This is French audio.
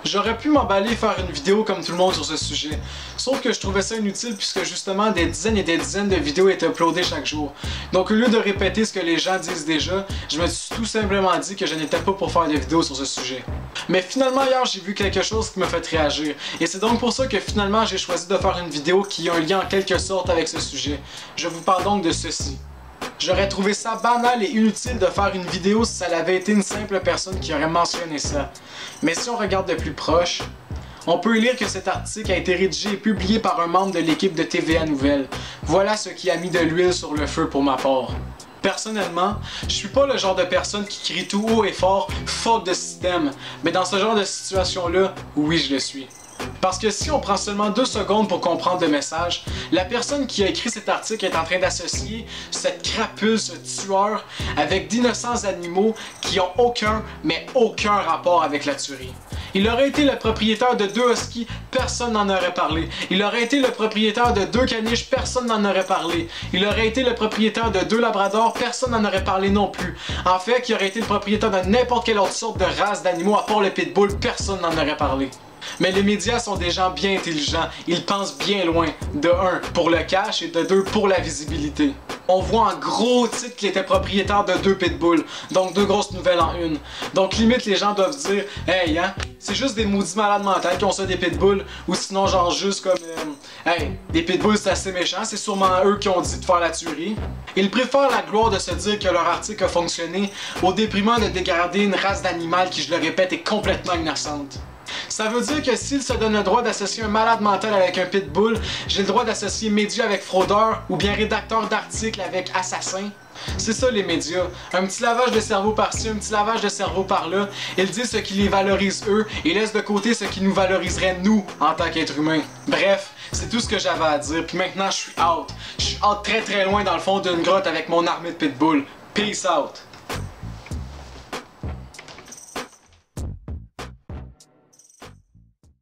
J'aurais pu m'emballer et faire une vidéo comme tout le monde sur ce sujet, sauf que je trouvais ça inutile puisque justement des dizaines et des dizaines de vidéos étaient uploadées chaque jour. Donc au lieu de répéter ce que les gens disent déjà, je me suis tout simplement dit que je n'étais pas pour faire des vidéos sur ce sujet. Mais finalement hier j'ai vu quelque chose qui me fait réagir, et c'est donc pour ça que finalement j'ai choisi de faire une vidéo qui a un lien en quelque sorte avec ce sujet. Je vous parle donc de ceci. J'aurais trouvé ça banal et inutile de faire une vidéo si ça avait été une simple personne qui aurait mentionné ça. Mais si on regarde de plus proche, on peut lire que cet article a été rédigé et publié par un membre de l'équipe de TVA Nouvelles. Voilà ce qui a mis de l'huile sur le feu pour ma part. Personnellement, je suis pas le genre de personne qui crie tout haut et fort « fuck de système », mais dans ce genre de situation-là, oui je le suis. Parce que si on prend seulement 2 secondes pour comprendre le message, la personne qui a écrit cet article est en train d'associer cette crapule, ce tueur, avec d'innocents animaux qui ont aucun, mais aucun rapport avec la tuerie. Il aurait été le propriétaire de 2 huskies, personne n'en aurait parlé. Il aurait été le propriétaire de 2 caniches, personne n'en aurait parlé. Il aurait été le propriétaire de 2 labradors, personne n'en aurait parlé non plus. En fait, il aurait été le propriétaire de n'importe quelle autre sorte de race d'animaux à part le pitbull, personne n'en aurait parlé. Mais les médias sont des gens bien intelligents, ils pensent bien loin, de 1 pour le cash et de 2 pour la visibilité. On voit en gros titre qu'il était propriétaire de 2 pitbulls, donc 2 grosses nouvelles en une. Donc limite les gens doivent dire « Hey hein, c'est juste des maudits malades mentales qui ont ça des pitbulls » ou sinon genre juste comme « Hey, des pitbulls c'est assez méchant, c'est sûrement eux qui ont dit de faire la tuerie. » Ils préfèrent la gloire de se dire que leur article a fonctionné au déprimant de dégrader une race d'animal qui, je le répète, est complètement innocente. Ça veut dire que s'il se donne le droit d'associer un malade mental avec un pitbull, j'ai le droit d'associer média avec fraudeur ou bien rédacteur d'articles avec assassin. C'est ça les médias, un petit lavage de cerveau par-ci, un petit lavage de cerveau par-là. Ils disent ce qui les valorise eux et laissent de côté ce qui nous valoriserait nous en tant qu'êtres humains. Bref, c'est tout ce que j'avais à dire, puis maintenant je suis out. Je suis out très très loin dans le fond d'une grotte avec mon armée de pitbull. Peace out.